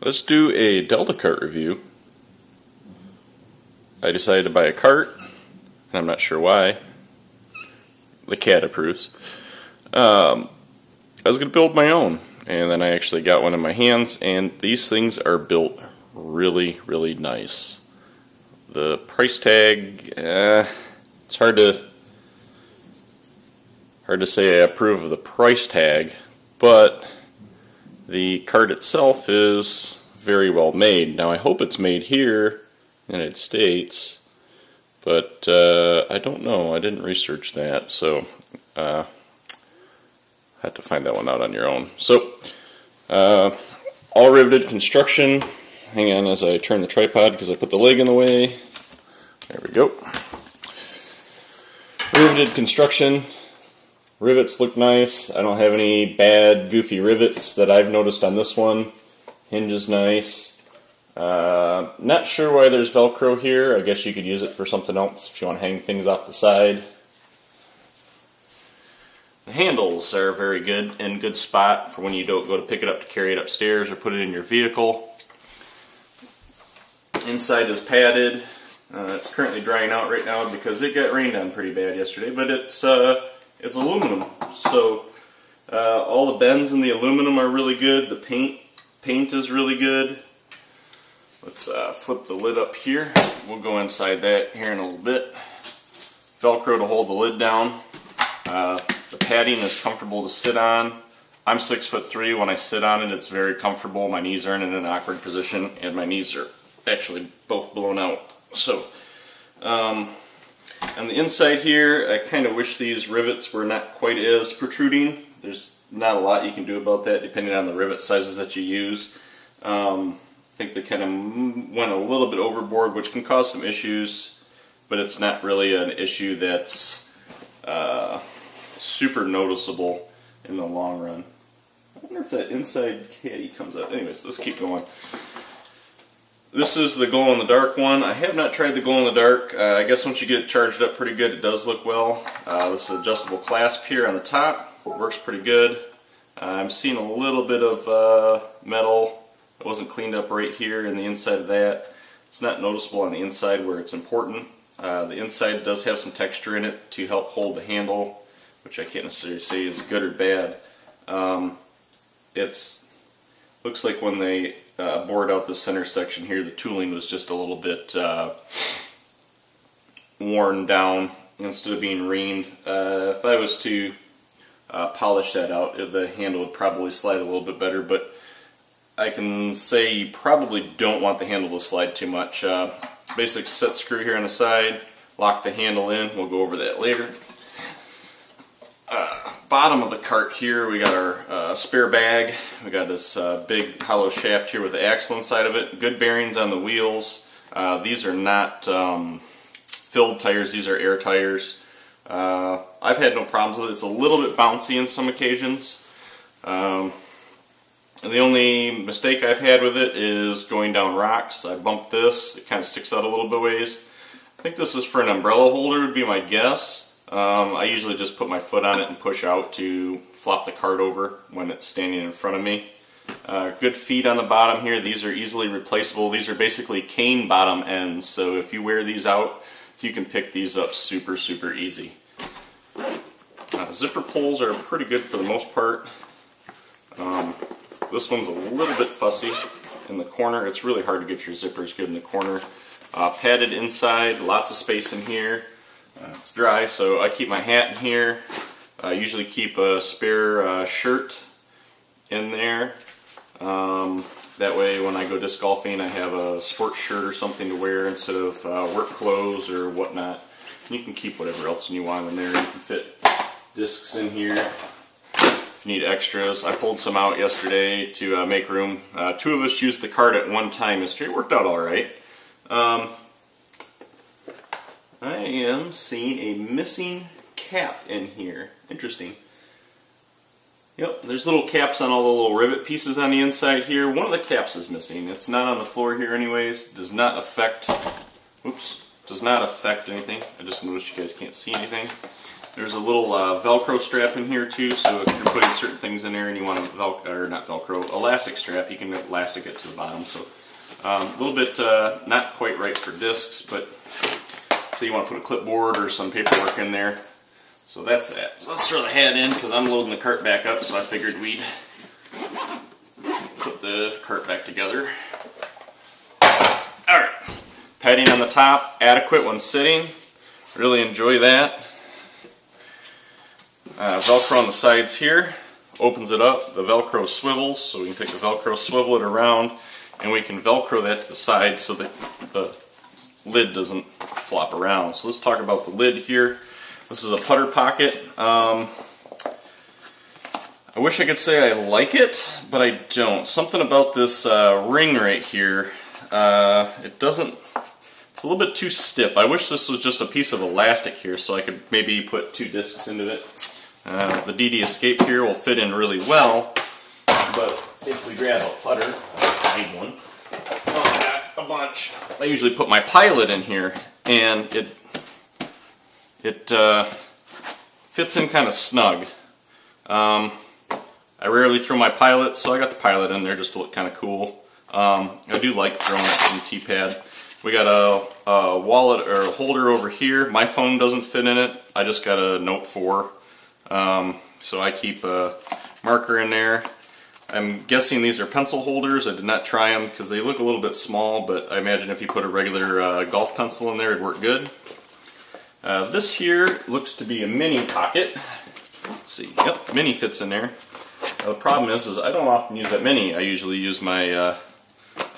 Let's do a Delta cart review. I decided to buy a cart, and I'm not sure why. The cat approves. I was going to build my own, and then I actually got one in my hands, and these things are built really, really nice. The price tag, it's hard to say I approve of the price tag, but the cart itself is very well made. Now I hope it's made here in the United States, but I don't know. I didn't research that, so have to find that one out on your own. So all riveted construction. Hang on as I turn the tripod because I put the leg in the way. There we go. Riveted construction. Rivets look nice. I don't have any bad, goofy rivets that I've noticed on this one. Hinge is nice. Not sure why there's Velcro here. I guess you could use it for something else if you want to hang things off the side. The handles are very good and good spot for when you don't go to pick it up to carry it upstairs or put it in your vehicle. Inside is padded. It's currently drying out right now because it got rained on pretty bad yesterday, but it's aluminum, so all the bends in the aluminum are really good. The paint is really good. Let's flip the lid up here. We'll go inside that here in a little bit. Velcro to hold the lid down. The padding is comfortable to sit on. I'm 6'3". When I sit on it, it's very comfortable. My knees aren't in an awkward position, and my knees are actually both blown out. So, on the inside here, I kind of wish these rivets were not quite as protruding. There's not a lot you can do about that depending on the rivet sizes that you use. I think they kind of went a little bit overboard, which can cause some issues, but it's not really an issue that's super noticeable in the long run. I wonder if that inside caddy comes out. Anyways, let's keep going. This is the glow-in-the-dark one. I have not tried the glow-in-the-dark. I guess once you get it charged up pretty good, it does look well. This is adjustable clasp here on the top. Works pretty good. I'm seeing a little bit of metal that wasn't cleaned up right here in the inside of that. It's not noticeable on the inside where it's important. The inside does have some texture in it to help hold the handle, which I can't necessarily say is good or bad. Looks like when they bored out the center section here, the tooling was just a little bit worn down instead of being reamed. If I was to polish that out, the handle would probably slide a little bit better, but I can say you probably don't want the handle to slide too much. Basic set screw here on the side, lock the handle in, we'll go over that later. Bottom of the cart here, we got our spare bag. We got this big hollow shaft here with the axle inside of it. Good bearings on the wheels. These are not filled tires, these are air tires. I've had no problems with it. It's a little bit bouncy on some occasions. The only mistake I've had with it is going down rocks. I bumped this, it kind of sticks out a little bit ways. I think this is for an umbrella holder would be my guess. I usually just put my foot on it and push out to flop the cart over when it's standing in front of me. Good feet on the bottom here. These are easily replaceable. These are basically cane bottom ends, so if you wear these out, you can pick these up super, super easy. Zipper pulls are pretty good for the most part. This one's a little bit fussy in the corner. It's really hard to get your zippers good in the corner. Padded inside, lots of space in here. It's dry, so I keep my hat in here. I usually keep a spare shirt in there. That way when I go disc golfing I have a sports shirt or something to wear instead of work clothes or whatnot. You can keep whatever else you want in there. You can fit discs in here if you need extras. I pulled some out yesterday to make room. Two of us used the cart at one time yesterday. It worked out alright. I am seeing a missing cap in here. Interesting. Yep, there's little caps on all the little rivet pieces on the inside here. One of the caps is missing. It's not on the floor here anyways. Does not affect anything. I just noticed you guys can't see anything. There's a little Velcro strap in here too, so if you're putting certain things in there and you want elastic strap, you can elastic it to the bottom. So a little bit not quite right for discs, but say you want to put a clipboard or some paperwork in there. So that's that. So let's throw the hat in because I'm loading the cart back up, so I figured we'd put the cart back together. Alright, padding on the top, adequate when sitting. Really enjoy that. Velcro on the sides here, opens it up. The Velcro swivels, so we can take the Velcro, swivel it around, and we can Velcro that to the side so that the lid doesn't flop around. So let's talk about the lid here. This is a putter pocket. I wish I could say I like it, but I don't. Something about this ring right here, it doesn't, it's a little bit too stiff. I wish this was just a piece of elastic here so I could maybe put 2 discs into it. The DD Escape here will fit in really well, but if we grab a putter, I need one. Oh, I got a bunch. I usually put my Pilot in here, and it fits in kind of snug. I rarely throw my Pilot, so I got the Pilot in there just to look kind of cool. I do like throwing it in the T-pad. We got a wallet or a holder over here. My phone doesn't fit in it. I just got a Note 4. So I keep a marker in there. I'm guessing these are pencil holders. I did not try them because they look a little bit small, but I imagine if you put a regular golf pencil in there, it'd work good. This here looks to be a mini pocket. Let's see, yep, mini fits in there. The problem is I don't often use that mini. I usually use my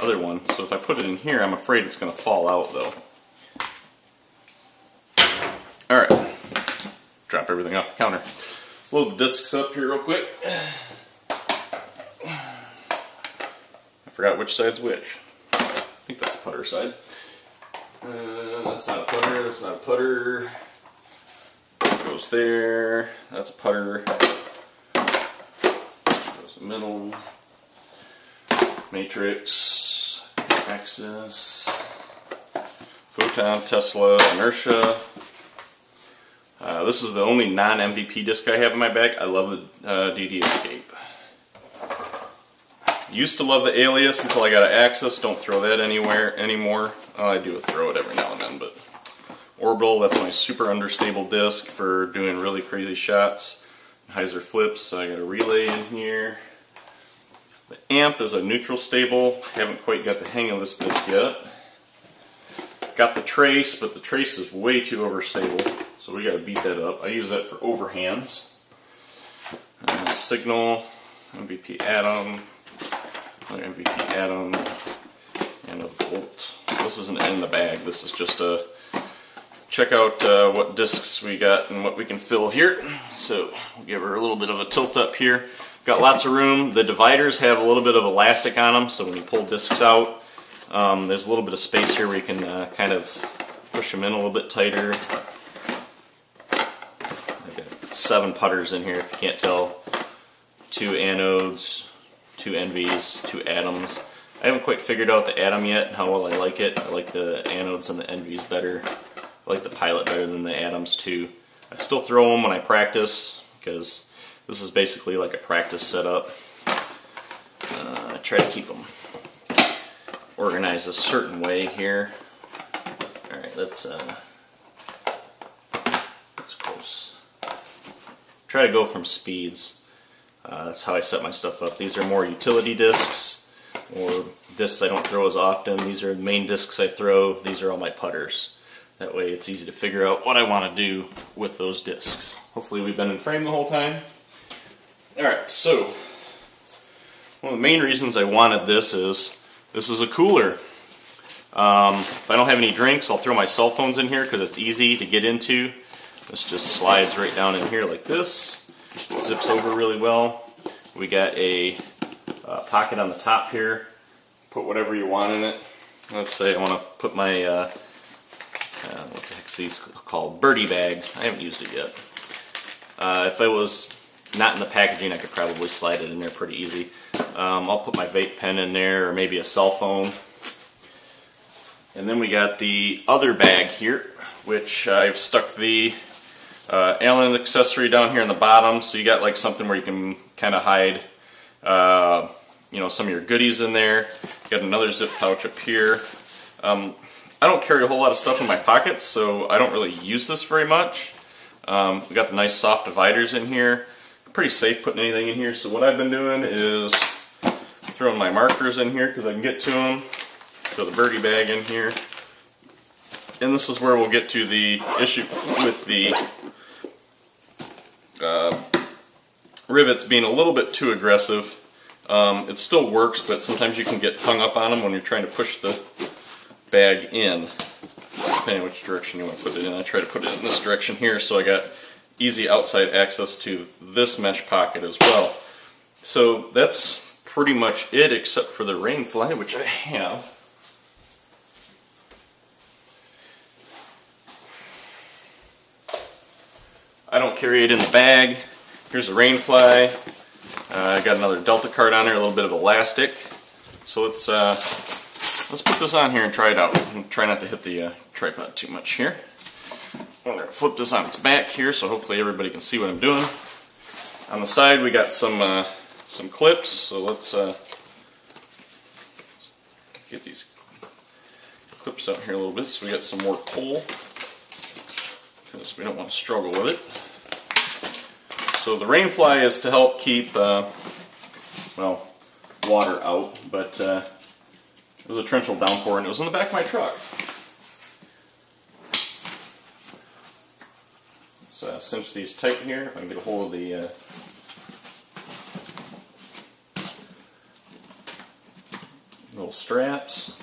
other one. So if I put it in here, I'm afraid it's going to fall out though. Alright, drop everything off the counter. Let's load the discs up here real quick. I forgot which side's which. I think that's the putter side. That's not a putter, that's not a putter. Goes there, that's a putter. Goes the middle. Matrix, Axis, Photon, Tesla, Inertia. This is the only non-MVP disc I have in my bag. I love the DD Escape. Used to love the Alias until I got an Axis. Don't throw that anywhere anymore. I do throw it every now and then, but Orbital, that's my super understable disc for doing really crazy shots. Heiser flips, I got a relay in here. The amp is a neutral stable. Haven't quite got the hang of this disc yet. Got the trace, but the trace is way too overstable, so we got to beat that up. I use that for overhands. Signal, MVP Atom, another MVP Atom, and a Volt. This isn't in the bag. This is just a check out what discs we got and what we can fill here. So we'll give her a little bit of a tilt up here. Got lots of room. The dividers have a little bit of elastic on them, so when you pull discs out, there's a little bit of space here where you can kind of push them in a little bit tighter. I've got 7 putters in here, if you can't tell. 2 anodes, 2 NVs, 2 atoms. I haven't quite figured out the atom yet and how well I like it. I like the anodes and the NVs better. I like the Pilot better than the atoms too. I still throw them when I practice because this is basically like a practice setup. I try to keep them organized a certain way here. Alright, that's close. Try to go from speeds. That's how I set my stuff up. These are more utility discs, or discs I don't throw as often. These are the main discs I throw. These are all my putters. That way it's easy to figure out what I want to do with those discs. Hopefully we've been in frame the whole time. Alright, so one of the main reasons I wanted this is a cooler. If I don't have any drinks, I'll throw my cell phones in here because it's easy to get into. This just slides right down in here like this. Zips over really well. We got a pocket on the top here. Put whatever you want in it. Let's say I want to put my, what the heck's these called? Birdie bags. I haven't used it yet. If it was not in the packaging, I could probably slide it in there pretty easy. I'll put my vape pen in there, or maybe a cell phone. And then we got the other bag here, which I've stuck the Allen accessory down here in the bottom, so you got like something where you can kind of hide you know, some of your goodies in there. Got another zip pouch up here. I don't carry a whole lot of stuff in my pockets, so I don't really use this very much. We got the nice soft dividers in here. Pretty safe putting anything in here, so what I've been doing is throwing my markers in here because I can get to them. Throw the birdie bag in here. And this is where we'll get to the issue with the rivets being a little bit too aggressive. It still works, but sometimes you can get hung up on them when you're trying to push the bag in, depending on which direction you want to put it in. I try to put it in this direction here, so I got easy outside access to this mesh pocket as well. So that's pretty much it, except for the rain fly, which I have. I don't carry it in the bag. Here's a rain fly. I got another Delta card on there, a little bit of elastic. So let's put this on here and try it out. And try not to hit the tripod too much here. I'm going to flip this on its back here, so hopefully everybody can see what I'm doing. On the side we got some clips, so let's get these clips out here a little bit so we got some more pull, because we don't want to struggle with it. So the rain fly is to help keep, well, water out, but it was a torrential downpour and it was in the back of my truck. Let's cinch these tight here, if I can get a hold of the little straps.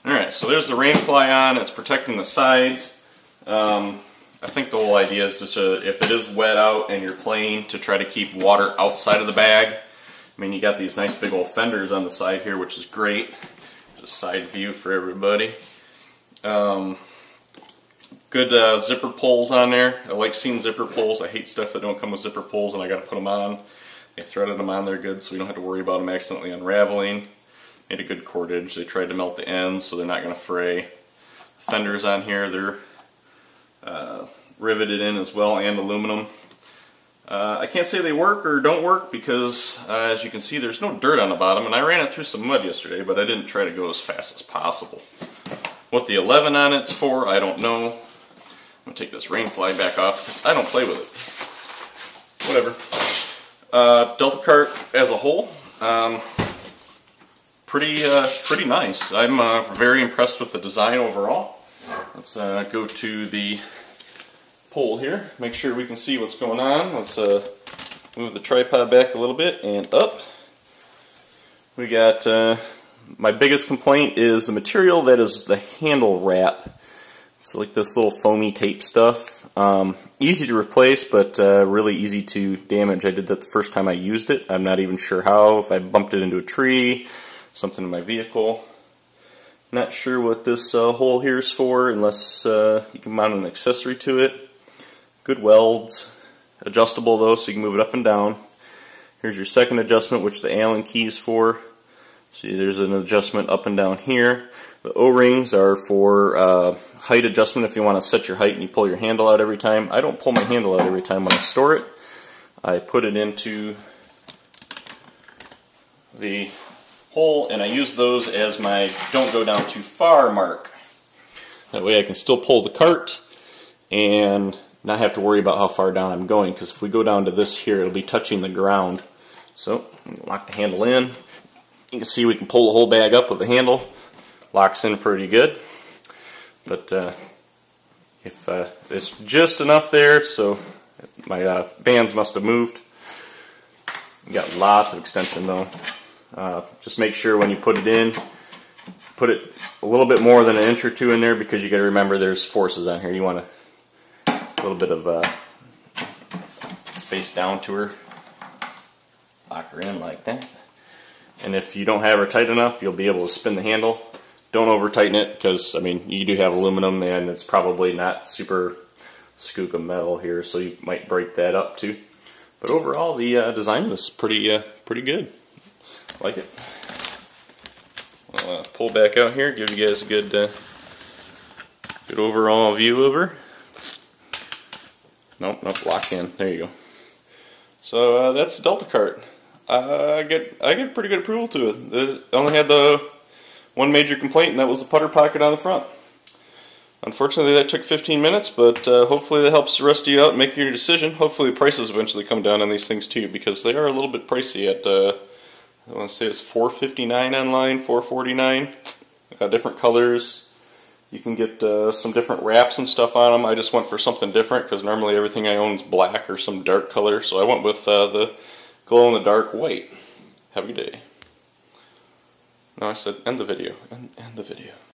Alright, so there's the rain fly on, it's protecting the sides. I think the whole idea is just to, if it is wet out and you're playing, to try to keep water outside of the bag. I mean, you got these nice big old fenders on the side here, which is great. Just side view for everybody. Good zipper pulls on there. I like seeing zipper pulls. I hate stuff that don't come with zipper pulls, and I got to put them on. They threaded them on there good, so we don't have to worry about them accidentally unraveling. Made a good cordage. They tried to melt the ends, so they're not going to fray. Fenders on here, they're riveted in as well, and aluminum. I can't say they work or don't work because, as you can see, there's no dirt on the bottom, and I ran it through some mud yesterday, but I didn't try to go as fast as possible. What the 11 on it's for, I don't know. I'm going to take this rain fly back off because I don't play with it. Whatever. Delta cart as a whole, pretty nice. I'm very impressed with the design overall. Let's go to the pole here, make sure we can see what's going on. Let's move the tripod back a little bit and up. We got, my biggest complaint is the material that is the handle wrap. It's like this little foamy tape stuff. Easy to replace, but really easy to damage. I did that the first time I used it. I'm not even sure how, if I bumped it into a tree, something in my vehicle. Not sure what this hole here is for, unless you can mount an accessory to it. Good welds. Adjustable though, so you can move it up and down. Here's your second adjustment, which the Allen key is for. See, there's an adjustment up and down here. The O-rings are for height adjustment if you want to set your height and you pull your handle out every time. I don't pull my handle out every time when I store it. I put it into the hole and I use those as my don't go down too far mark. That way I can still pull the cart and not have to worry about how far down I'm going, because if we go down to this here, it'll be touching the ground. So, lock the handle in. You can see we can pull the whole bag up with the handle. Locks in pretty good. But if it's just enough there, so my bands must have moved. You got lots of extension though. Just make sure when you put it in, put it a little bit more than an inch or two in there, because you got to remember there's forces on here. You want a little bit of space down to her. Lock her in like that. And if you don't have her tight enough, you'll be able to spin the handle. Don't over tighten it, because I mean you do have aluminum and it's probably not super skookum metal here, so you might break that up too. But overall, the design of this is pretty good. Like it. I'll pull back out here, give you guys a good Good overall view over. Nope, lock in. There you go. So that's the Delta cart. I get pretty good approval to it. It only had the one major complaint, and that was the putter pocket on the front. Unfortunately, that took 15 minutes, but hopefully that helps the rest of you out and make your decision. Hopefully prices eventually come down on these things too, because they are a little bit pricey at, I want to say it's $4.59 online, $4.49. Different colors. You can get some different wraps and stuff on them. I just went for something different, because normally everything I own is black or some dark color, so I went with the glow-in-the-dark white. Have a good day. No, I said end the video. End the video.